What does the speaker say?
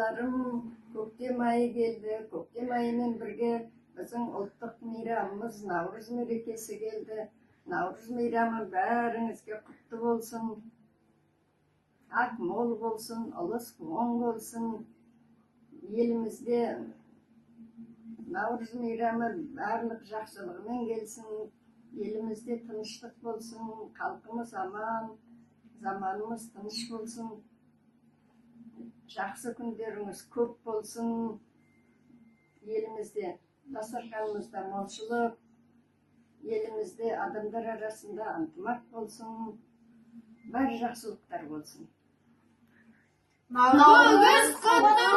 балаларым, көктем айы келді. Көктем айымен бірге біздің ұлттық мейрамымыз Наурыз мерекесі келді. Наурыз мейрамы бәріңізге құтты болсын. Ақ мол болсын, ұлыс оң болсын. Елімізде Наурыз мейрамы барлық жақсылығымен келсін. Елімізде тыныштық болсын, халқымыз аман, заманымыз тыныш болсын. Жақсы күндеріңіз көп болсын. Елімізде дастарханымызда молшылық, елімізде адамдар арасында ынтымақ болсын. Бар жақсылықтар болсын. Наурыз құтты